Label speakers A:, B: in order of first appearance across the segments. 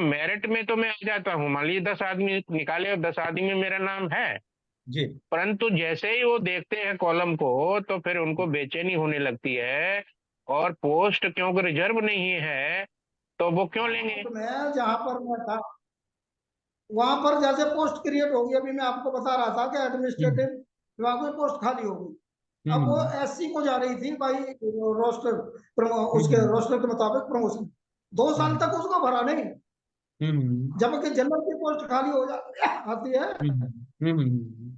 A: Merit में तो मैं आ जाता हूँ, मान लीजिए 10 आदमी निकाले और 10 आदमी में मेरा नाम है,
B: जी।
A: परंतु जैसे ही वो देखते हैं कॉलम को तो फिर उनको बेचैनी होने लगती है, और पोस्ट क्योंकि रिजर्व नहीं है तो वो क्यों लेंगे।
C: तो मैं जहां पर मैं था वहां पर जैसे पोस्ट क्रिएट होगी, अभी मैं आपको बता रहा था कि
B: हम्म।
C: एडमिनिस्ट्रेटिव विभाग में पोस्ट खाली होगी। अब वो
B: हम्म।
C: एससी को जा रही थी भाई, रोस्टर उसके
B: हम्म।
C: रोस्टर के मुताबिक प्रमोशन 2 साल
B: हम्म।
C: तक उसको भरा नहीं,
B: हम्म।
C: जबकि जनरल की पोस्ट खाली हो जाती आती है
B: हम्म।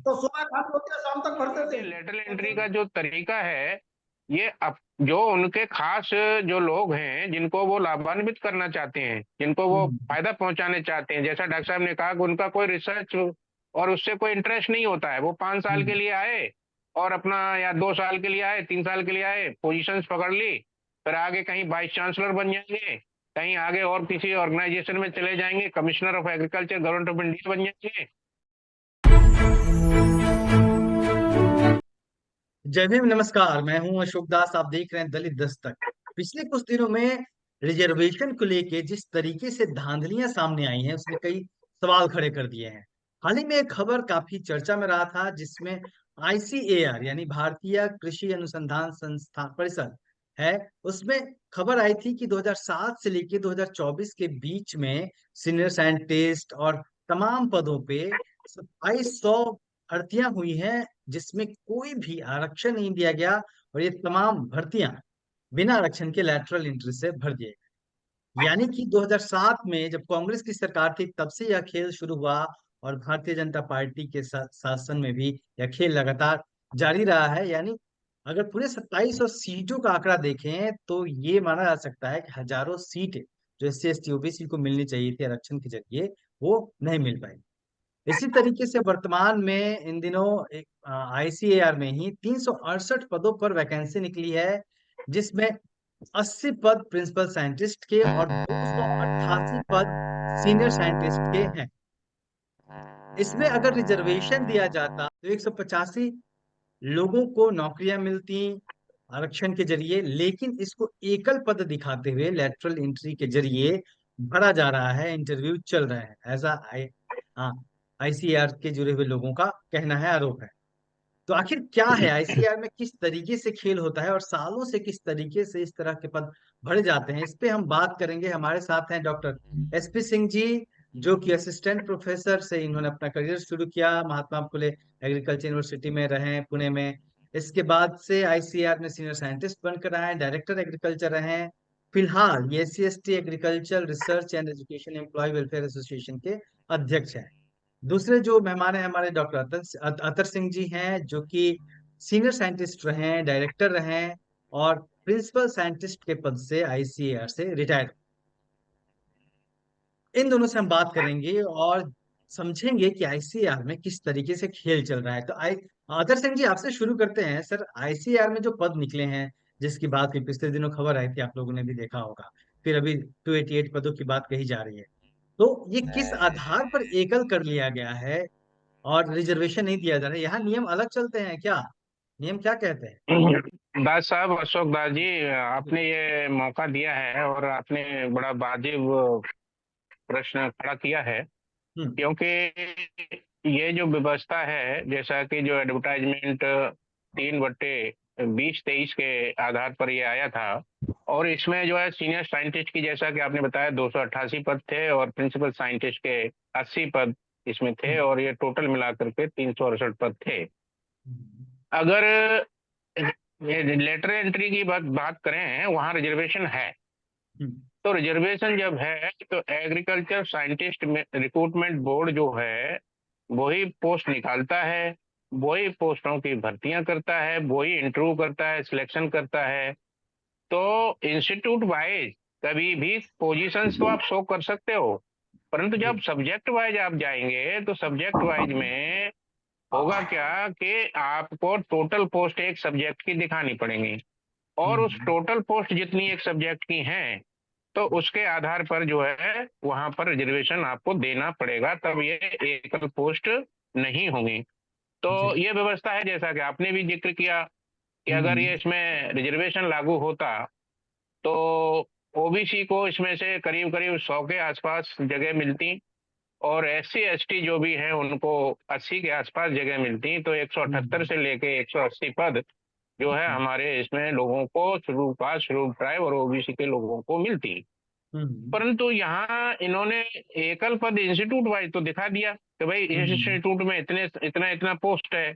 C: तो सुबह खाली होती है, शाम तक भरते
A: देखिए
C: थे।
A: लेटरल
C: तो
A: एंट्री
C: फिर
A: का जो तरीका है, ये जो उनके खास जो लोग हैं जिनको वो लाभान्वित करना चाहते हैं, जिनको वो
B: हम्म।
A: फायदा पहुंचाने चाहते हैं, जैसा डॉक्टर साहब ने कहा कि उनका कोई रिसर्च और उससे कोई इंटरेस्ट नहीं होता है, वो 5 साल के
B: हम्म।
A: लिए आए और अपना, या 2 साल के लिए आए, 3 साल के लिए आए, पोजीशंस पकड़ ली, फिर आगे कहीं वाइस चांसलर बन जाएंगे, कहीं आगे और किसी ऑर्गेनाइजेशन में चले जाएंगे, commissioner of agriculture government of India बन जाएंगे।
B: जय भीम, नमस्कार। मैं हूं अशोक दास, आप देख रहे हैं दलित दस्तक। पिछले कुछ दिनों में रिजर्वेशन को लेके जिस तरीके से धांधलियां सामने आई हैं उसने कई सवाल खड़े कर दिए हैं। हाल ही में एक खबर काफी चर्चा में रहा था जिसमें आईसीएआर यानी भारतीय कृषि अनुसंधान संस्थान परिषद है, उसमें खबर आई थी कि 2007 से लेके 2024 के बीच में सीनियर साइंटिस्ट और तमाम पदों पे 2700 भर्तियां हुई हैं, जिसमें कोई भी आरक्षण नहीं दिया गया, और ये तमाम भर्तियां बिना आरक्षण के लैटरल एंट्री से भर दिए गए। यानी कि 2007 में जब कांग्रेस की सरकार थी तब से यह खेल शुरू हुआ, और भारतीय जनता पार्टी के शासन में भी यह खेल लगातार जारी रहा है। यानी अगर पूरे 27 और सीटों का आंकड़ा देखें तो ये माना जा सकता है कि हजारों सीट जो S C S T OBC को मिलनी चाहिए थी आरक्षण के जरिए, वो नहीं मिल पाई। इसी तरीके से वर्तमान में इन दिनों एक आईसीएआर में ही 368 पदों पर वैकेंसी निकली है, जिसमें 80 पद प्रिंसिपल साइंटिस्ट के और 288 पद सीनियर साइंटिस्ट के हैं। इसमें अगर रिजर्वेशन दिया जाता तो 185 लोगों को नौकरियां मिलती आरक्षण के जरिए, लेकिन इसको एकल पद दिखाते हुए लेटरल एंट्री के जरिए भरा जा रहा है, इंटरव्यू चल रहे हैं, ऐसा हाँ आईसीआर के जुड़े हुए लोगों का कहना है, आरोप है। तो आखिर क्या है आईसीआर में, किस तरीके से खेल होता है और सालों से किस तरीके से इस तरह के पद भरे जाते हैं, इस पे हम बात करेंगे। हमारे साथ हैं डॉक्टर एसपी सिंह जी, जो कि असिस्टेंट प्रोफेसर से इन्होंने अपना करियर शुरू किया, महात्मा फुले एग्रीकल्चर यूनिवर्सिटी में रहे पुणे में। इसके बाद से आईसीआर में सीनियर साइंटिस्ट बनकर आए, डायरेक्टर एग्रीकल्चर रहे हैं। फिलहाल ये SC ST agriculture research and education employ welfare association के अध्यक्ष हैं। दूसरे जो मेहमान हैं हमारे डॉक्टर अतर सिंह जी हैं, जो कि सीनियर साइंटिस्ट रहे हैं, डायरेक्टर रहे हैं, और प्रिंसिपल साइंटिस्ट के पद से आईसीएआर से रिटायर। इन दोनों से हम बात करेंगे और समझेंगे कि आईसीएआर में किस तरीके से खेल चल रहा है। तो अतर सिंह जी, आपसे शुरू करते हैं। सर, आईसीएआर में जो पद निकले हैं, जिसकी बात की पिछले दिनों खबर आई थी, आप लोगों ने भी देखा होगा, फिर अभी 288 पदों की बात कही जा रही है, तो ये किस आधार पर एकल कर लिया गया है और रिजर्वेशन नहीं दिया जा रहा है? यहाँ नियम अलग चलते हैं क्या? नियम क्या कहते हैं?
A: दास साहब, अशोक दास जी, आपने ये मौका दिया है और आपने बड़ा वाजिब प्रश्न खड़ा किया है,
B: हम्म।
A: क्योंकि ये जो व्यवस्था है, जैसा कि जो एडवर्टाइजमेंट 3/2023 के आधार पर ये आया था, और इसमें जो है सीनियर साइंटिस्ट की, जैसा कि आपने बताया, 288 पद थे और प्रिंसिपल साइंटिस्ट के 80 पद इसमें थे,
B: हम्म।
A: और ये टोटल मिलाकर के 368 पद थे।
B: हम्म।
A: अगर लेटर एंट्री की बात बात करें, वहां रिजर्वेशन है,
B: हम्म।
A: तो रिजर्वेशन जब है तो एग्रीकल्चर साइंटिस्ट में रिक्रूटमेंट बोर्ड जो है वही पोस्ट निकालता है, वही पोस्टों की भर्तियां करता है, वही इंटरव्यू करता है, सिलेक्शन करता है। तो इंस्टीट्यूट वाइज कभी भी पोजीशंस तो आप शो कर सकते हो, परंतु
B: जी।
A: जब सब्जेक्ट वाइज आप जाएंगे तो सब्जेक्ट वाइज में होगा क्या कि आपको टोटल पोस्ट एक सब्जेक्ट की दिखानी पड़ेंगी, और उस
B: हम्म।
A: टोटल पोस्ट जितनी एक सब्जेक्ट की हैं तो उसके आधार पर जो है वहां पर रिजर्वेशन आपको देना पड़ेगा, तब ये एकल पोस्ट नहीं होंगी। तो
B: जी।
A: ये व्यवस्था है, जैसा कि आपने भी जिक्र किया कि अगर ये
B: हम्म।
A: इसमें रिजर्वेशन लागू होता तो ओबीसी को इसमें से करीब करीब 100 के आसपास जगह मिलती, और एससी एसटी जो भी हैं उनको 80 के आसपास जगह मिलती। तो 178 से लेके 180 पद जो है हमारे इसमें लोगों को, शेड्यूल कास्ट, शेड्यूल ट्राइब और ओबीसी के लोगों को मिलती। परंतु यहाँ इन्होंने एकल पद इंस्टीट्यूट वाइज तो दिखा दिया कि भाई इस इंस्टीट्यूट में इतने इतना इतना पोस्ट है।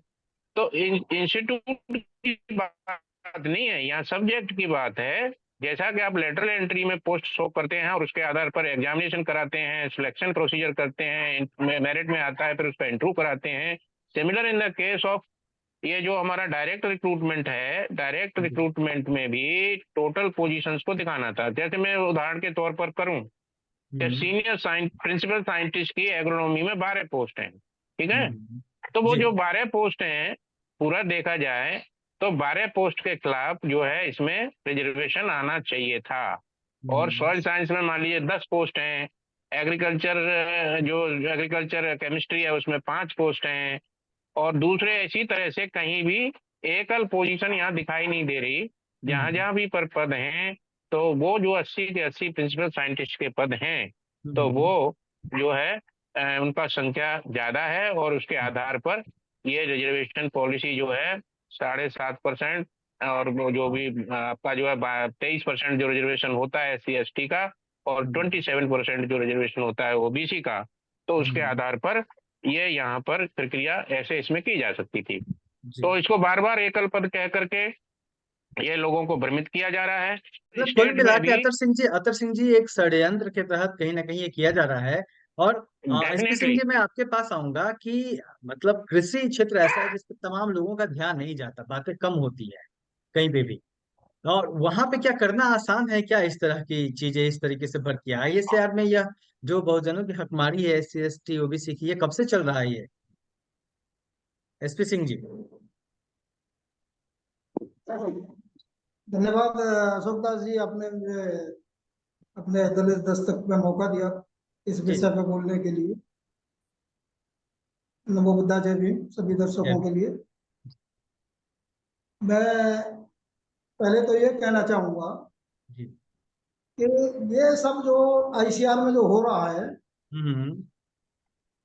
A: तो इंस्टीट्यूट की बात नहीं है, यहाँ सब्जेक्ट की बात है। जैसा कि आप लेटरल एंट्री में पोस्ट शो करते हैं और उसके आधार पर एग्जामिनेशन कराते हैं, सिलेक्शन प्रोसीजर करते हैं, मेरिट में आता है, फिर उस पर इंटरव्यू कराते हैं। Similar in the case of ये जो हमारा डायरेक्ट रिक्रूटमेंट है, डायरेक्ट रिक्रूटमेंट में भी टोटल पोजीशंस को दिखाना था। जैसे मैं उदाहरण के तौर पर करूं कि सीनियर प्रिंसिपल साइंटिस्ट की एग्रोनॉमी में 12 पोस्ट हैं, ठीक है। तो वो जो 12 पोस्ट हैं, पूरा देखा जाए तो 12 पोस्ट के खिलाफ जो है इसमें रिजर्वेशन आना चाहिए था। और सॉइल साइंस में मान लीजिए 10 पोस्ट हैं, एग्रीकल्चर जो एग्रीकल्चर केमिस्ट्री है उसमें 5 पोस्ट हैं, और दूसरे इसी तरह से कहीं भी एकल पोजीशन यहाँ दिखाई नहीं दे रही। जहां जहां भी पर पद हैं तो वो जो 80 के 80 प्रिंसिपल साइंटिस्ट के पद हैं, तो वो जो है उनका संख्या ज्यादा है, और उसके आधार पर ये रिजर्वेशन पॉलिसी जो है 7.5% और वो जो भी आपका जो है 23% जो रिजर्वेशन होता है एससी एसटी का, और 27% जो रिजर्वेशन होता है ओबीसी का, तो उसके आधार पर ये यहाँ पर प्रक्रिया ऐसे इसमें की जा सकती थी। तो इसको बार बार एकल पद कह करके ये लोगों को भ्रमित किया जा रहा है।
B: कुल
A: स्टेट
B: मिला
A: में
B: के
A: भी
B: अतर सिंह जी एक षड्यंत्र के तहत कहीं ना कहीं ये किया जा रहा है। और एसपी सिंह
A: डेफिनेटली
B: जी, मैं आपके पास आऊंगा कि मतलब कृषि क्षेत्र ऐसा है जिस पे तमाम लोगों का ध्यान नहीं जाता, बातें कम होती है कहीं पे भी। और वहां पे क्या करना आसान है क्या, इस तरह की चीजें, इस तरीके से भर्तियां? आईएसआर में यह जो बहुजनों की हकमारी है एससी एसटी ओबीसी की, ये कब से चल रहा है ये, एसपी सिंह जी?
C: धन्यवाद अशोक दास जी, आपने मुझे अपने दलित दस्तक में मौका दिया इस
B: जी
C: विषय पे बोलने के लिए। नमो बुद्धाजय भी सभी
B: जी
C: दर्शकों के लिए। मैं पहले तो ये कहना चाहूंगा
B: जी।
C: कि ये सब जो आईसीआर में जो हो रहा है,
B: हम्म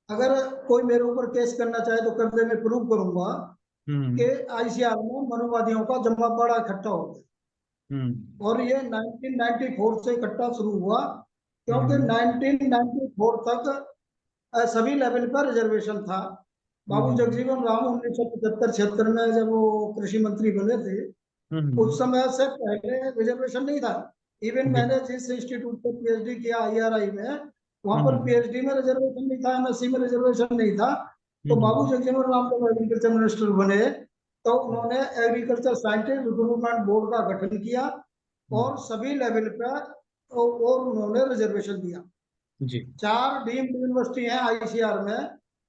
C: अगर कोई मेरे ऊपर केस करना चाहे तो कर दे, मैं प्रूव करूंगा कि
B: हम्म
C: आईसीआर में मनुवादियों का जमा बड़ा इकट्ठा हो गया।
B: हम्म
C: और ये 1994 से इकट्ठा शुरू हुआ, क्योंकि
B: हम्म
C: 1994 तक सभी लेवल पर रिजर्वेशन था। बाबू
B: हम्म
C: जगजीवन राम 1975-76 में जब वो कृषि मंत्री बने थे, उस
B: हम्म
C: समय से पहले रिजर्वेशन नहीं था। इवन
B: जी
C: मैंने जिस इंस्टीट्यूट से पीएचडी किया आईआरआई में, वहां पर
B: हम्म
C: पीएचडी में रिजर्वेशन नहीं था, एमएससी में रिजर्वेशन नहीं था। तो बाबू
B: हम्म
C: जगजीवन राम जब एग्रीकल्चर मिनिस्टर बने तो उन्होंने एग्रीकल्चर साइंटिस्ट रिक्रूटमेंट बोर्ड का गठन किया, और सभी लेवल पर और उन्होंने रिजर्वेशन दिया।
B: जी
C: 4 डीम्ड यूनिवर्सिटी है आईसीआर में।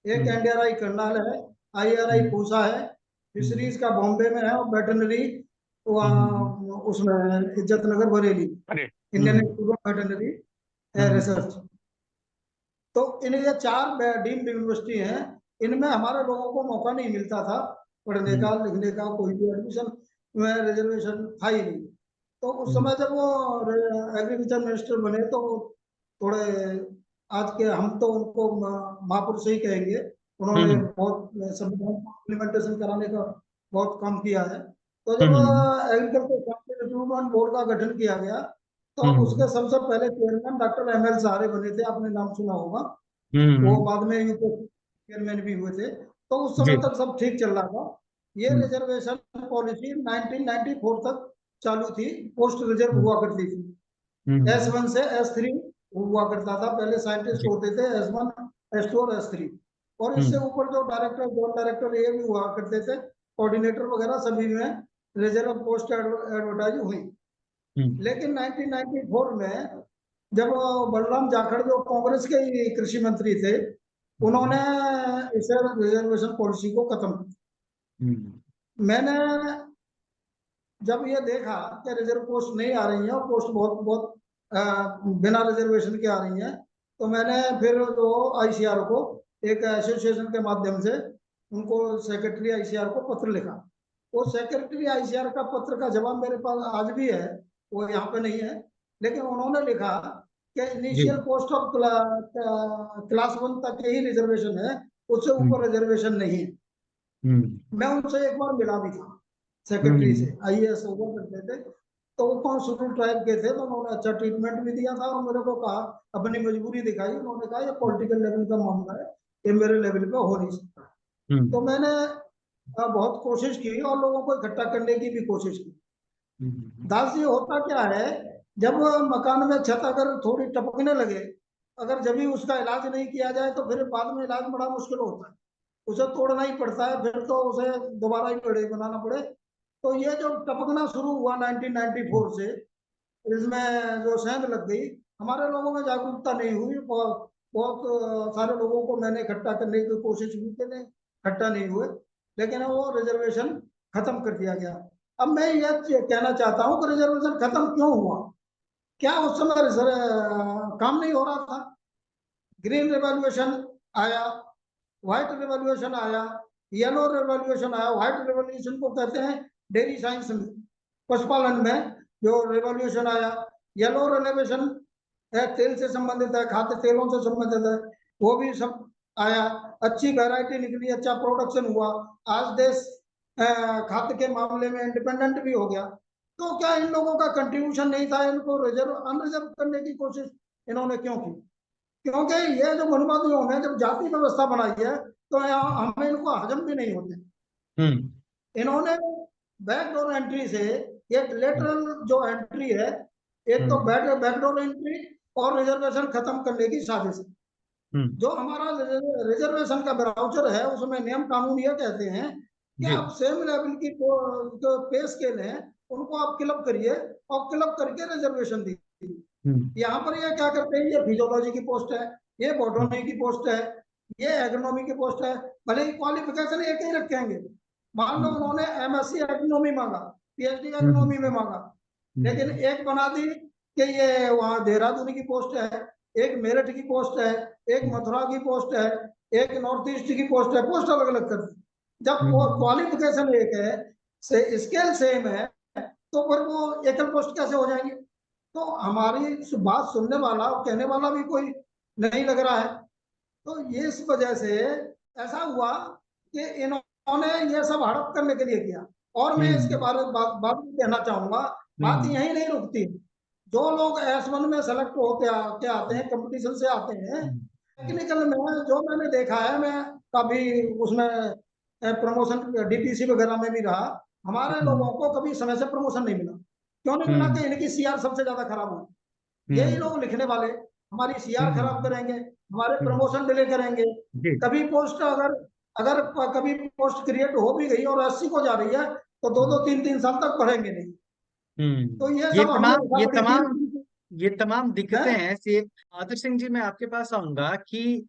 C: एक
B: हम्म
C: एनडीआरआई करनाल है, आईआरआई
B: हम्म
C: पूसा है,
B: हम्म
C: फिशरीज का बॉम्बे में है, और वेटनरी
B: हम्म
C: उसमें इज्जत नगर बरेली,
A: अरे
C: Indian institute of veterinary
B: hmm
C: research. तो इन ये 4 डीम्ड यूनिवर्सिटी हैं। इनमें हमारे लोगों को मौका नहीं मिलता था पढ़ने का, लिखने का, कोई भी एडमिशन में रिजर्वेशन था ही नहीं। तो उस
B: हम्म
C: समय जब वो एग्रीकल्चर मिनिस्टर बने तो वो थोड़े, आज के हम तो उनको महापुरुष ही कहेंगे, उन्होंने
B: हम्म
C: बहुत संविधान को इम्प्लीमेंटेशन कराने का बहुत काम किया है। तो जब
B: हम्म
C: एग्रीकल्चर रिक्रूटमेंट बोर्ड का गठन किया गया, तो उसके
B: हम्म
C: सबसे पहले चेयरमैन डॉक्टर एमएल सहारे बने थे, आपने नाम सुना होगा। वो
B: हम्म
C: बाद में चेयरमैन भी हुए थे। तो उस
B: जी
C: समय तक सब ठीक चल रहा था। ये
B: हम्म
C: रिजर्वेशन पॉलिसी 1994 तक चालू थी। पोस्ट रिजर्व
B: हम्म
C: हुआ करती थी,
B: हम्म
C: S1 से S3 हुआ करता था। पहले साइंटिस्ट
B: जी
C: होते थे S1, S2 और S3, और इससे
B: हम्म
C: ऊपर जो डायरेक्टर, जोन डायरेक्टर, ये भी हुआ करते थे, कोऑर्डिनेटर वगैरह सभी में रिजर्व पोस्ट एडवर्टाइज हुई।
B: हम्म
C: लेकिन 1994 में जब बलराम जाखड़ जो कांग्रेस के ही कृषि मंत्री थे, उन्होंने इस रिजर्वेशन पॉलिसी को खत्म
B: हम्म
C: किया। मैंने जब ये देखा कि रिजर्व पोस्ट नहीं आ रही है और पोस्ट बहुत बहुत बिना रिजर्वेशन के आ रही है, तो मैंने फिर जो आईसीआर को एक एसोसिएशन के माध्यम से उनको, सेक्रेटरी आईसीआर को पत्र लिखा। वो सेक्रेटरी आईसीआर का पत्र का जवाब मेरे पास आज भी है, वो यहाँ पे नहीं है, लेकिन उन्होंने लिखा कि
B: जी।
C: इनिशियल पोस्ट ऑफ क्लास 1 तक ही रिजर्वेशन है, उससे ऊपर
B: हम्म।
C: रिजर्वेशन नहीं है।
B: हम्म।
C: मैं उनसे एक बार मिला भी था, सेक्रेटरी
B: हम्म।
C: से, आईएएस हुआ करते थे। तो वो कॉन्स्टिट्यूट ट्राइब के थे, तो उन्होंने अच्छा ट्रीटमेंट भी दिया था और मेरे को कहा, अपनी मजबूरी दिखाई। उन्होंने कहा ये पॉलिटिकल लेवल का मामला है, ये मेरे लेवल पे हो नहीं सकता। तो
B: हम्म।
C: मैंने बहुत कोशिश की और लोगों को इकट्ठा करने की भी कोशिश की।
B: हम्म।
C: दास जी, होता क्या है, जब मकान में छत अगर थोड़ी टपकने लगे, अगर जब भी उसका इलाज नहीं किया जाए तो फिर बाद में इलाज बड़ा मुश्किल होता है। उसे तोड़ना ही पड़ता है, फिर तो उसे दोबारा ही बनाना पड़े। तो ये जो टपकना शुरू हुआ 1994 से, इसमें जो सेंध लग गई, हमारे लोगों में जागरूकता नहीं हुई। बहुत बहुत सारे लोगों को मैंने इकट्ठा करने की कोशिश की, कि नहीं, इकट्ठा नहीं हुए, लेकिन वो रिजर्वेशन खत्म कर दिया गया। अब मैं ये कहना चाहता हूँ कि रिजर्वेशन खत्म क्यों हुआ? क्या उस समय काम नहीं हो रहा था? ग्रीन रेवोल्यूशन आया, व्हाइट रेवोल्यूशन आया, येलो रेवोल्यूशन आया। व्हाइट रेवोल्यूशन को कहते हैं डेयरी साइंस में, पशुपालन में जो रेवोल्यूशन आया। येलो रेवोल्यूशन है, तेल से संबंधित है, खाद्य तेलों से संबंधित है, वो भी सब आया। अच्छी वैरायटी निकली, अच्छा प्रोडक्शन हुआ। आज देश खाद्य के मामले में इंडिपेंडेंट भी हो गया। तो क्या इन लोगों का कंट्रीब्यूशन नहीं था? इनको रिजर्व अनरिजर्व करने की कोशिश इन्होंने क्यों की? क्योंकि ये जो मनवादियों ने जब जाति व्यवस्था बनाई है, तो यहाँ हमें इनको हजम भी नहीं होते।
B: हम्म।
C: इन्होंने बैकडोर एंट्री से, एक लेटरल जो एंट्री है, एक तो
B: हम्म।
C: बैकडोर एंट्री और रिजर्वेशन खत्म करने की साजिश है।
B: हम्म।
C: जो हमारा रिजर्वेशन का ब्राउचर है, उसमें नियम कानून ये कहते हैं कि
B: जी।
C: आप सेम लेवल की जो पे स्केल है, उनको आप क्लब करिए और क्लब करके रिजर्वेशन दीजिए।
B: हम्म।
C: यहाँ पर ये क्या करते हैं, ये फिजियोलॉजी की पोस्ट है, ये बॉटनी की पोस्ट है, ये एग्रोनॉमी की पोस्ट है। भले ही क्वालिफिकेशन एक ही रखेंगे। मान लो
B: हम्म।
C: उन्होंने एमएससी एग्रोनॉमी मांगा, पीएचडी
B: हम्म।
C: एग्रोनॉमी में मांगा, लेकिन
B: हम्म।
C: एक बना दी कि ये वहाँ देहरादून की पोस्ट है, एक मेरठ की पोस्ट है, एक मथुरा की पोस्ट है, एक नॉर्थ ईस्ट की पोस्ट है। पोस्ट अलग अलग कर दी। जब वो
B: हम्म।
C: क्वालिफिकेशन एक है, से स्केल सेम है, तो फिर वो एकल पोस्ट कैसे हो जाएंगे? तो हमारी बात सुनने वाला और कहने वाला भी कोई नहीं लग रहा है। तो ये इस वजह से ऐसा हुआ कि इन्होंने ये सब हड़प करने के लिए किया। और मैं इसके
B: हम्म।
C: बारे में बात भी कहना चाहूंगा। बात
B: हम्म।
C: यही नहीं रुकती। जो लोग S1 में सेलेक्ट होते आते आते हैं, कंपटीशन से आते हैं, टेक्निकल में जो मैंने देखा है, मैं कभी उसमें प्रमोशन डीपीसी वगैरह में भी रहा, हमारे
B: हम्म।
C: लोगों को कभी समय से प्रमोशन नहीं मिला। क्यों नहीं मिला?
B: हम्म।
C: कि इनकी सीआर सबसे ज्यादा खराब हुई। यही
B: हम्म।
C: लोग लिखने वाले हमारी सीआर खराब
B: हम्म।
C: करेंगे, हमारे
B: हम्म।
C: प्रमोशन डिले करेंगे।
B: जी।
C: कभी पोस्ट अगर अगर कभी पोस्ट क्रिएट हो भी गई और 80 को जा रही है, तो दो दो तीन तीन साल तक बढ़ेंगे नहीं। तो ये
B: ये
C: सब हमने
B: तमाम
C: देखा
B: ये
C: बड़ी
B: तमाम
C: थी
B: ये तमाम
C: है।
B: दिक्कतें हैं से आतिश सिंह जी, मैं आपके पास आऊंगा कि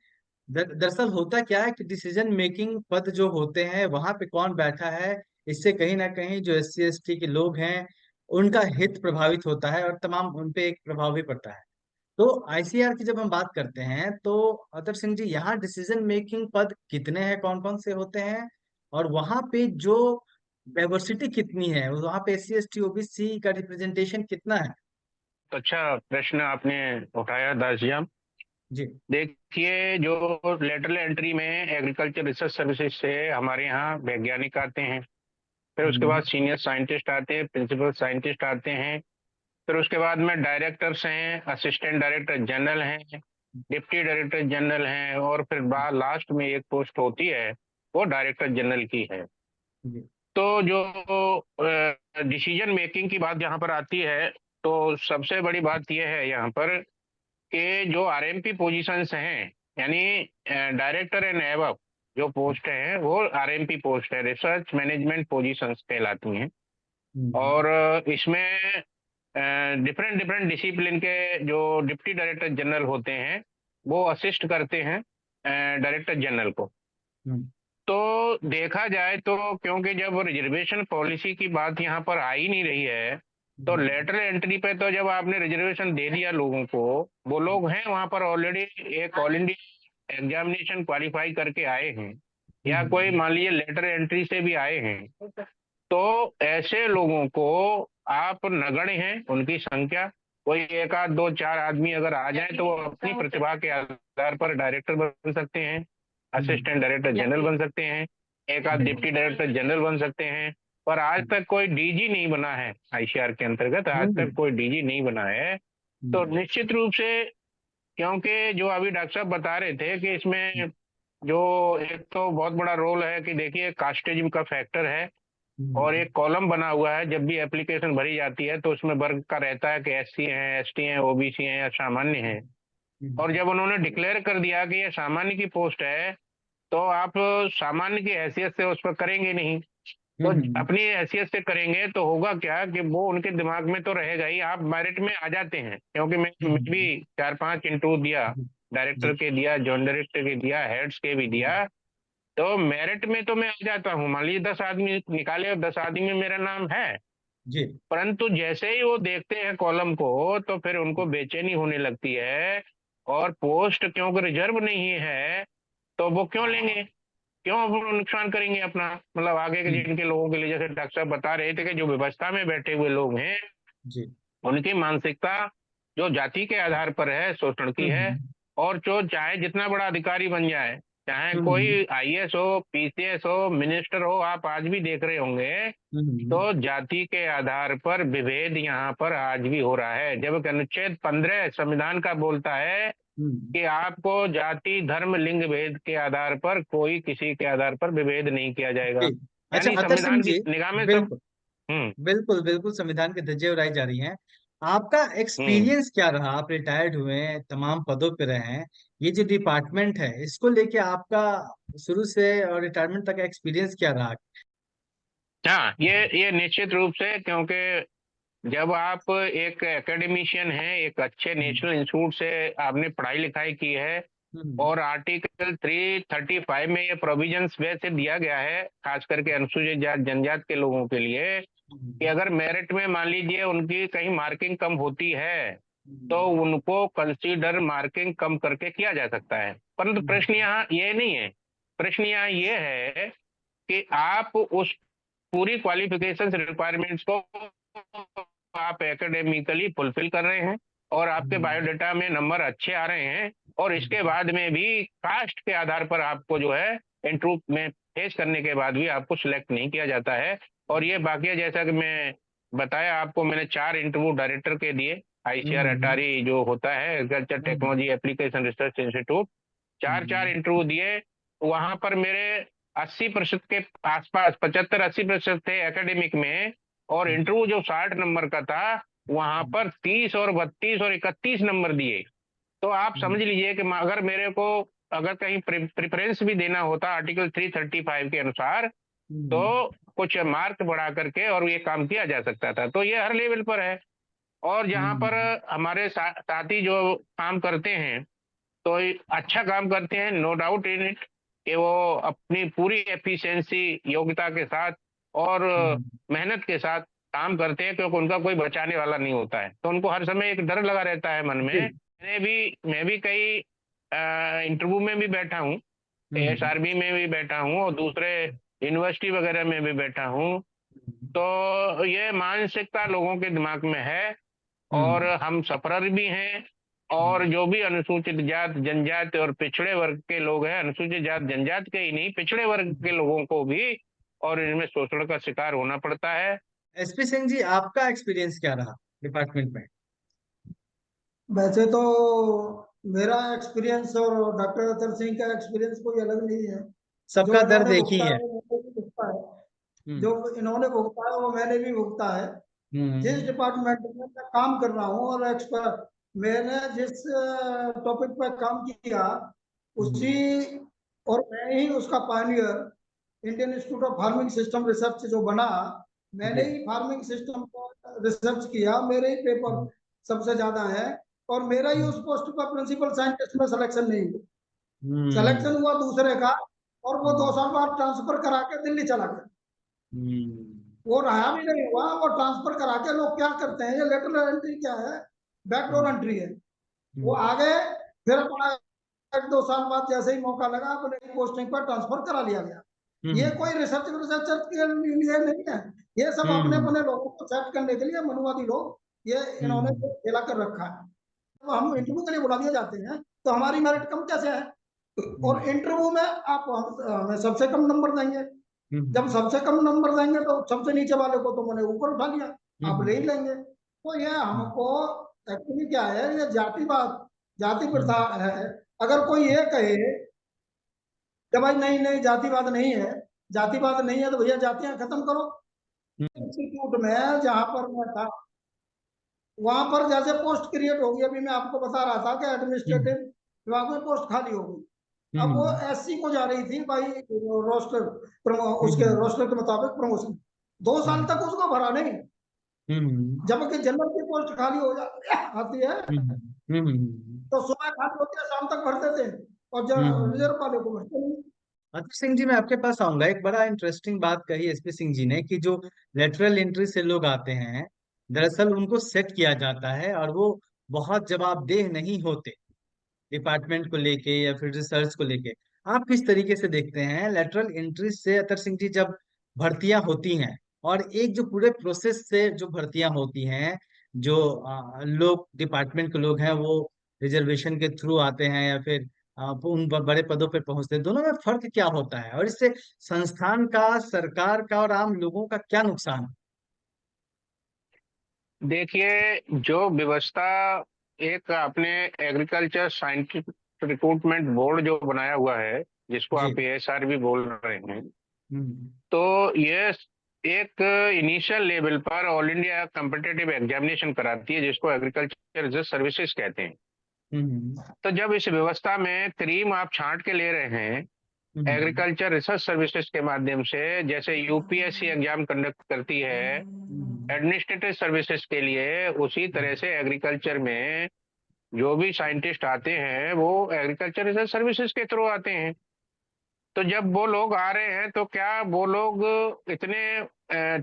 B: दरअसल होता क्या है कि डिसीजन मेकिंग पद जो होते हैं वहां पे कौन बैठा है, इससे कहीं ना कहीं जो SC ST के लोग हैं उनका हित प्रभावित होता है और तमाम उन पे एक प्रभाव भी पड़ता है। तो ICR की जब हम बात करते हैं तो अतर सिंह जी, यहाँ डिसीजन मेकिंग पद कितने हैं, कौन कौन से होते हैं, और वहां पे जो डाइवर्सिटी कितनी है, वहां पे SC ST OBC का रिप्रेजेंटेशन कितना है?
A: तो अच्छा प्रश्न आपने उठाया दास जी।
B: जी।
A: देखिए, जो लेटरल एंट्री में एग्रीकल्चर रिसर्च सर्विसेज से हमारे यहाँ वैज्ञानिक आते हैं, फिर उसके बाद
B: हम्म।
A: सीनियर साइंटिस्ट आते हैं, प्रिंसिपल साइंटिस्ट आते हैं, फिर उसके बाद में डायरेक्टर्स हैं, असिस्टेंट डायरेक्टर जनरल हैं, डिप्टी डायरेक्टर जनरल हैं, और फिर लास्ट में एक पोस्ट होती है, वो डायरेक्टर जनरल की है।
B: जी।
A: तो जो डिसीजन मेकिंग की बात यहाँ पर आती है, तो सबसे बड़ी बात यह है यहाँ पर कि जो आरएमपी पोजीशंस हैं, यानी डायरेक्टर एंड एबव जो पोस्ट है, वो आरएमपी पोस्ट है, रिसर्च मैनेजमेंट पोजीशंस कहलाती हैं।
B: हम्म।
A: और इसमें डिफरेंट डिफरेंट डिसिप्लिन के जो डिप्टी डायरेक्टर जनरल होते हैं, वो असिस्ट करते हैं डायरेक्टर जनरल को।
B: हम्म।
A: तो देखा जाए तो, क्योंकि जब रिजर्वेशन पॉलिसी की बात यहाँ पर आ ही नहीं रही है, तो लेटरल एंट्री पे तो जब आपने रिजर्वेशन दे दिया लोगों को, वो लोग हैं वहां पर ऑलरेडी एक ऑल इंडिया एग्जामिनेशन क्वालिफाई करके आए हैं, या कोई
B: हम्म।
A: मान लीजिए लेटर एंट्री से भी आए हैं, तो ऐसे लोगों को आप नगण्य हैं उनकी संख्या, कोई एक आध दो चार आदमी अगर आ जाए तो वो अपनी प्रतिभा के आधार पर डायरेक्टर बन सकते हैं, असिस्टेंट डायरेक्टर जनरल बन सकते हैं, एक आध डिप्टी डायरेक्टर जनरल बन सकते हैं। पर आज तक कोई डीजी नहीं बना है, आईसीआर के अंतर्गत आज तक कोई डीजी नहीं बना है। तो निश्चित रूप से, क्योंकि जो अभी डॉक्टर साहब बता रहे थे कि इसमें जो एक तो बहुत बड़ा रोल है कि देखिए कास्टिज्म का फैक्टर है, और एक कॉलम बना हुआ है जब भी एप्लीकेशन भरी जाती है तो उसमें वर्ग का रहता है कि एससी हैं, एसटी हैं, ओबीसी हैं या सामान्य हैं। और जब उन्होंने डिक्लेयर कर दिया कि ये सामान्य की पोस्ट है, तो आप सामान्य की हैसियत से उस पर करेंगे नहीं, तो अपनी हैसियत से करेंगे तो होगा क्या कि वो उनके दिमाग में तो रहेगा ही, आप मेरिट में आ जाते हैं। क्योंकि मैं भी 4-5 इंटरव्यू दिया, डायरेक्टर के दिया, जॉइंट डायरेक्टर के दिया, हेड्स के भी दिया, तो मेरिट में तो मैं आ जाता हूँ। मान लीजिए 10 आदमी निकाले और 10 आदमी में मेरा नाम है
B: जी।
A: परंतु जैसे ही वो देखते हैं कॉलम को तो फिर उनको बेचैनी होने लगती है, और पोस्ट क्योंकि रिजर्व नहीं है तो वो क्यों लेंगे, क्यों वो नुकसान करेंगे अपना, मतलब आगे के जिनके लोगों के लिए, जैसे डॉक्टर साहब बता रहे थे कि जो व्यवस्था में बैठे हुए लोग हैं
B: जी।
A: उनकी मानसिकता जो जाति के आधार पर है, शोषण की है। और जो चाहे जितना बड़ा अधिकारी बन जाए, चाहे कोई आईएएस हो, पीसीएस हो, मिनिस्टर हो, आप आज भी देख रहे होंगे तो जाति के आधार पर विभेद यहाँ पर आज भी हो रहा है। जब अनुच्छेद 15 संविधान का बोलता है कि आपको जाति, धर्म, लिंग भेद के आधार पर कोई किसी के आधार पर विभेद नहीं किया जाएगा,
B: अच्छा
A: यानी
B: अतर सिंह
A: संविधान की
B: जी,
A: निगाह में सब।
B: बिल्कुल
A: हम्म।
B: बिल्कुल बिल्कुल संविधान के धज्जे उड़ाई जा रही हैं। आपका
A: हम्म।
B: एक्सपीरियंस क्या रहा? आप रिटायर्ड हुए हैं, तमाम पदों पे रहे हैं, ये जो डिपार्टमेंट है इसको लेके आपका शुरू से और रिटायरमेंट तक का एक्सपीरियंस क्या रहा?
A: हाँ, ये निश्चित रूप से, क्योंकि जब आप एक एकेडमिशियन हैं, एक अच्छे नेशनल इंस्टीट्यूट से आपने पढ़ाई लिखाई की है, और आर्टिकल 335 में ये प्रोविजंस वैसे दिया गया है खास करके अनुसूचित जाति जनजाति के लोगों के लिए कि अगर मेरिट में मान लीजिए उनकी कहीं मार्किंग कम होती है तो उनको कंसीडर मार्किंग कम करके किया जा सकता है। परंतु प्रश्न यहाँ ये नहीं है, प्रश्न यहाँ ये है कि आप उस पूरी क्वालिफिकेशन रिक्वायरमेंट्स को आप एकेडमिकली फुलफिल कर रहे हैं और आपके बायोडाटा में नंबर अच्छे आ रहे हैं, और इसके बाद में भी कास्ट के आधार पर आपको जो है इंटरव्यू में फेस करने के बाद भी आपको सिलेक्ट नहीं किया जाता है। और ये बाकी जैसा कि मैं बताया आपको, मैंने 4 इंटरव्यू डायरेक्टर के दिए, आईसीआर अटारी जो होता है agriculture technology application research institute, 4 interview दिए। वहां पर मेरे 80% के आसपास, 75-80% थे एकेडमिक में, और इंटरव्यू जो 60 नंबर का था वहां पर 30 और 32 और 31 नंबर दिए। तो आप समझ लीजिए कि अगर मेरे को अगर कहीं प्रेफरेंस भी देना होता आर्टिकल 335 के अनुसार तो कुछ मार्क बढ़ा करके और ये काम किया जा सकता था। तो ये हर लेवल पर है। और जहां पर हमारे साथी जो काम करते हैं तो अच्छा काम करते हैं, नो डाउट इन इट, कि वो अपनी पूरी एफिशिएंसी योग्यता के साथ और मेहनत के साथ काम करते हैं, क्योंकि उनका कोई बचाने वाला नहीं होता है, तो उनको हर समय एक डर लगा रहता है मन में। मैं भी कई इंटरव्यू में भी बैठा हूँ, एसआरबी में भी बैठा हूँ और दूसरे यूनिवर्सिटी वगैरह में भी बैठा हूँ। तो ये मानसिकता लोगों के दिमाग में है, और हम सफरर भी हैं। और जो भी अनुसूचित जाति जनजाति और पिछड़े वर्ग के लोग हैं, अनुसूचित जाति जनजाति के ही नहीं पिछड़े वर्ग के लोगों को भी और इनमें शोषण का शिकार होना पड़ता है।
B: एसपी सिंह जी, आपका एक्सपीरियंस क्या रहा डिपार्टमेंट में?
C: वैसे तो मेरा एक्सपीरियंस और डॉक्टर अतर सिंह का एक्सपीरियंस कोई अलग नहीं है। जो
B: सबका दर्द
C: इन्होंने
B: एक ही
C: भुगता
B: है।
C: है वो मैंने भी भुगता है, जो इन्होंने भुगता है वो मैंने भी भुगता है। जिस डिपार्टमेंट में मैं काम कर रहा हूँ और एक्सपर्ट, मैंने जिस टॉपिक पर काम किया उसी, और मैं ही उसका Pioneer, Indian institute of farming system research जो बना, मैंने ही फार्मिंग सिस्टम पर रिसर्च किया, मेरे ही पेपर सबसे ज्यादा है, और मेरा ही उस पोस्ट पर प्रिंसिपल साइंटिस्ट में सिलेक्शन नहीं हुआ, सिलेक्शन हुआ दूसरे का, और वो 2 साल बाद ट्रांसफर करा के दिल्ली चला गया। वो रहा भी नहीं हुआ, वो ट्रांसफर करा के लोग क्या करते हैं, ये लेटरल एंट्री क्या है, बैकडोर एंट्री है। वो आ गए, फिर अपना 1-2 साल बाद जैसे ही मौका लगा अपने पोस्टिंग पर ट्रांसफर करा लिया गया। ये कोई रिसर्चर के लिए नहीं है, ये सब अपने अपने लोगों को सेट करने के लिए मनुवादी लोग ये इन्होंने
B: हम्म
C: जो खेला कर रखा है। तो हम इंटरव्यू के लिए बुला दिए जाते हैं तो हमारी मेरिट कम कैसे है? और
B: हम्म
C: इंटरव्यू में आप हमें सबसे कम नंबर देंगे। जब
B: हम्म
C: सबसे कम नंबर देंगे तो सबसे नीचे वाले को तो मैंने ऊपर उठा लिया, आप ले ही
B: हम्म
C: लेंगे। तो ये
B: हम्म
C: हमको एक्चुअली क्या है, ये जातिवाद, जाति प्रथा
B: हम्म
C: है। अगर कोई ये कहे कि भाई नहीं नहीं जातिवाद नहीं है, जातिवाद नहीं है तो भैया जातियां खत्म करो।
B: हम्म
C: इंस्टीट्यूट में जहां पर मैं था वहां पर जैसे पोस्ट क्रिएट होगी, अभी मैं आपको बता रहा था कि
B: हम्म
C: एडमिनिस्ट्रेटिव विभाग में पोस्ट खाली हो गई। अब वो
B: हम्म
C: एससी को जा रही थी भाई, रोस्टर, उसके
B: हम्म
C: रोस्टर के मुताबिक प्रमोशन। 2 साल तक उसको भरा नहीं,
B: हम्म
C: जबकि जनरल की पोस्ट खाली हो जाती आती है
B: हम्म हम्म
C: तो सुबह खाली होती है शाम तक भर देते हैं, और
B: हम्म
C: रिजर्व वाले को भरते नहीं।
B: अतुल सिंह जी, मैं आपके पास आऊंगा। एक बड़ा इंटरेस्टिंग बात कही एसपी सिंह जी ने कि जो लेटरल एंट्री से लोग आते हैं, दरअसल उनको सेट किया जाता है और वो बहुत जवाबदेह नहीं होते डिपार्टमेंट को लेके या फिर रिसर्च को लेके। आप किस तरीके से देखते हैं लेटरल एंट्री से अतर सिंह जी जब भर्तियां होती हैं, और एक जो पूरे प्रोसेस से जो भर्तियां होती हैं, जो लोग डिपार्टमेंट के लोग हैं वो रिजर्वेशन के थ्रू आते हैं या फिर उन बड़े पदों पर पहुंचते हैं, दोनों में फर्क क्या होता है और इससे संस्थान का, सरकार का और आम लोगों का क्या नुकसान है?
A: देखिए, जो व्यवस्था एक आपने एग्रीकल्चर साइंटिफिक रिक्रूटमेंट बोर्ड जो बनाया हुआ है, जिसको
B: जी।
A: आप एएसआर भी बोल रहे हैं,
B: हम्म
A: तो ये एक इनिशियल लेवल पर ऑल इंडिया कम्पिटिटिव एग्जामिनेशन कराती है, जिसको एग्रीकल्चर रिसर्च सर्विसेज कहते हैं।
B: हम्म
A: तो जब इस व्यवस्था में क्रीम आप छांट के ले रहे हैं
B: हम्म
A: एग्रीकल्चर रिसर्च सर्विसेज के माध्यम से, जैसे यूपीएससी एग्जाम कंडक्ट करती है
B: हम्म
A: एडमिनिस्ट्रेटिव सर्विसेज के लिए, उसी तरह से एग्रीकल्चर में जो भी साइंटिस्ट आते हैं वो एग्रीकल्चर रिसर्च सर्विसेज के थ्रू आते हैं। तो जब वो लोग आ रहे हैं तो क्या वो लोग इतने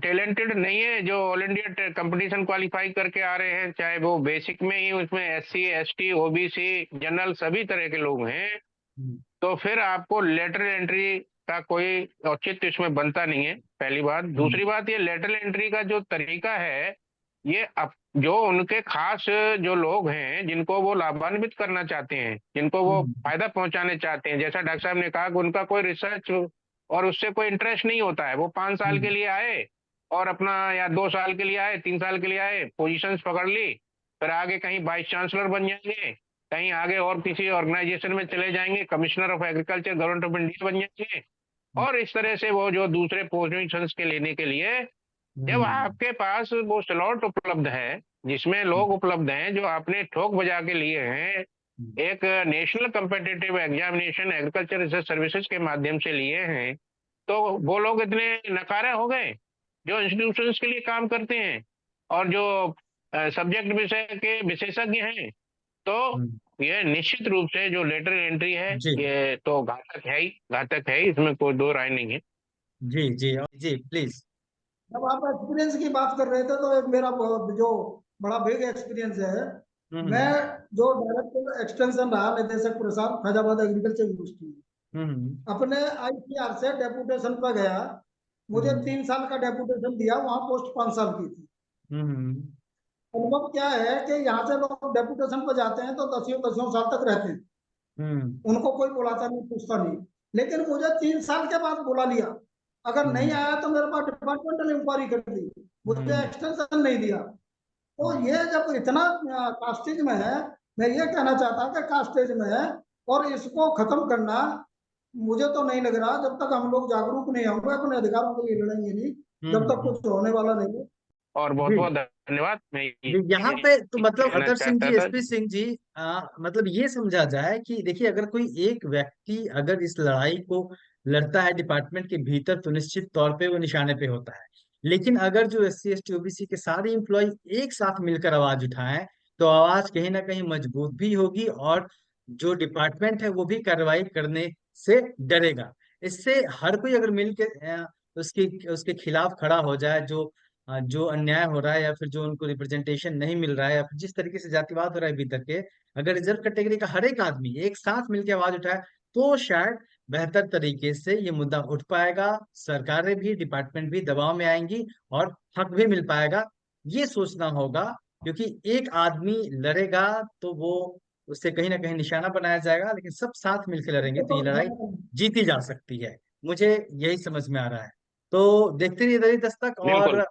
A: टैलेंटेड नहीं है जो ऑल इंडिया कंपटीशन क्वालिफाई करके आ रहे हैं? चाहे वो बेसिक में ही उसमें एससी एसटी ओबीसी जनरल सभी तरह के लोग हैं।
B: हम्म
A: तो फिर आपको लेटरल एंट्री का कोई औचित्य इसमें बनता नहीं है, पहली बात।
B: हम्म
A: दूसरी बात, ये लेटरल एंट्री का जो तरीका है, ये जो उनके खास जो लोग हैं जिनको वो लाभान्वित करना चाहते हैं, जिनको वो
B: हम्म
A: फायदा पहुंचाने चाहते हैं, जैसा डॉक्टर साहब ने कहा कि उनका कोई रिसर्च और उससे कोई इंटरेस्ट नहीं होता है, वो 5 साल के
B: हम्म
A: लिए आए और अपना, या 2 साल के लिए आए, 3 साल के लिए आए, पोजीशंस पकड़ ली, फिर आगे कहीं वाइस चांसलर बन जाएंगे, कहीं आगे और किसी ऑर्गेनाइजेशन में चले जाएंगे, commissioner of agriculture government of India बन जाएंगे। और इस तरह से वो जो दूसरे पोजीशंस के लेने के लिए, जब
B: हम्म
A: आपके पास वो स्लॉट उपलब्ध है जिसमें लोग उपलब्ध हैं जो आपने ठोक बजा के लिए हैं, एक national competitive examination agriculture research services के माध्यम से लिए हैं, तो वो लोग इतने नकारे हो गए जो इंस्टीट्यूशंस के लिए काम करते हैं और जो सब्जेक्ट विषय के विशेषज्ञ हैं। तो
B: हम्म,
A: ये निश्चित रूप से जो लेटर एंट्री है,
B: जी
A: ये तो घातक है ही, घातक है ही, इसमें कोई दो राय नहीं है।
B: जी जी जी प्लीज।
C: जब आप एक्सपीरियंस की बात कर रहे थे तो एक मेरा जो बड़ा बिग एक्सपीरियंस है। मैं
B: हम्म
C: जो डायरेक्टर एक्सटेंशन रहा निदेशक प्रसाद फैजाबाद एग्रीकल्चर यूनिवर्सिटी में,
B: हम्म
C: अपने आईसीआर से डेपुटेशन पर गया। मुझे
B: हम्म
C: 3 साल का डेपुटेशन दिया, वहां पोस्ट 5 साल की थी।
B: हम्म
C: अनुभव क्या है कि यहाँ से लोग डेपुटेशन पर जाते हैं तो 10 साल तक रहते हैं,
B: हम्म
C: उनको कोई बुलाता नहीं पूछता नहीं। लेकिन मुझे 3 साल के बाद बुला लिया, अगर नहीं
B: हम्म
C: आया तो मेरे पास डिपार्टमेंटल इंक्वायरी कर दी, मुझे
B: हम्म
C: एक्सटेंशन नहीं दिया। तो
B: हम्म
C: ये जब इतना कास्टेज में है, मैं ये कहना चाहता कि कास्टेज में है, और इसको खत्म करना मुझे तो नहीं लग रहा, जब तक हम लोग जागरूक नहीं होंगे अपने अधिकारों के लिए लड़ेंगे नहीं, जब तक
B: हम्म,
C: कुछ होने वाला नहीं है।
A: और बहुत
B: जी
A: बहुत धन्यवाद। मैं
B: जी। यहाँ पे तो
A: ये
B: मतलब
A: कहना
B: अतर सिंह
A: चाहता
B: जी,
A: था।
B: एसपी सिंह जी, मतलब ये समझा जाए कि देखिए, अगर कोई एक व्यक्ति अगर इस लड़ाई को लड़ता है डिपार्टमेंट के भीतर तो निश्चित तौर पे वो निशाने पे होता है। लेकिन अगर जो एससी एसटी ओबीसी के सारे इम्प्लॉय एक साथ मिलकर आवाज उठाएं तो आवाज कहीं ना कहीं मजबूत भी होगी, और जो डिपार्टमेंट है वो भी कार्रवाई करने से डरेगा। इससे हर कोई अगर मिल के उसकी उसके खिलाफ खड़ा हो जाए, जो अन्याय हो रहा है या फिर जो उनको रिप्रेजेंटेशन नहीं मिल रहा है या फिर जिस तरीके से जातिवाद हो रहा है भीतर के, अगर रिजर्व कैटेगरी का हर एक आदमी एक साथ मिलकर आवाज उठाए तो शायद बेहतर तरीके से ये मुद्दा उठ पाएगा, सरकारें भी, डिपार्टमेंट भी दबाव में आएंगी और हक भी मिल पाएगा। ये सोचना होगा क्योंकि एक आदमी लड़ेगा तो वो उससे कहीं ना कहीं निशाना बनाया जाएगा, लेकिन सब साथ मिलकर लड़ेंगे
C: वो
B: तो
C: तो
B: ये लड़ाई
C: हाँ,
B: जीती जा सकती है। मुझे यही समझ में आ रहा है। तो देखते रहिए दलित दस्तक,
A: बिल्कुल।
B: और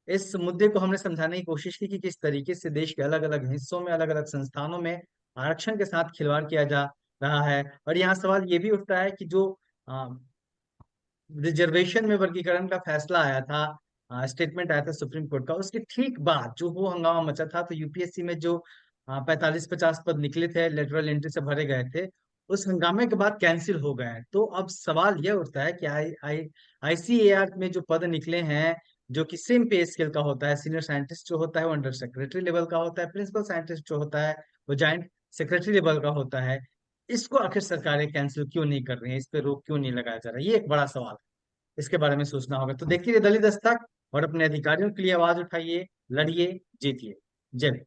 B: इस मुद्दे को हमने समझाने की कोशिश की कि किस तरीके से देश के अलग अलग हिस्सों में, अलग अलग संस्थानों में आरक्षण के साथ खिलवाड़ किया जा रहा है। और यहाँ सवाल ये भी उठता है कि जो रिजर्वेशन में वर्गीकरण का फैसला आया था, स्टेटमेंट आया था सुप्रीम कोर्ट का, उसके ठीक बाद जो वो हंगामा मचा था, तो यूपीएससी में जो 45-50 पद निकले थे, लेटरल एंट्री से भरे गए थे, उस हंगामे के बाद कैंसिल हो गए हैं। तो अब सवाल यह उठता है कि आई आई आईसीएआर में जो पद निकले हैं, जो कि सेम पे स्केल का होता है, सीनियर साइंटिस्ट जो होता है वो अंडर सेक्रेटरी लेवल का होता है, प्रिंसिपल साइंटिस्ट जो होता है वो जॉइंट सेक्रेटरी लेवल का होता है, इसको आखिर सरकारें कैंसिल क्यों नहीं कर रही हैं, इस पे रोक क्यों नहीं लगाया जा रहा है, ये एक बड़ा सवाल है। इसके बारे में सोचना होगा। तो देखिए दलित दस्तक, और अपने अधिकारियों के लिए आवाज उठाइए, लड़िए, जीतिए। जय हिंद।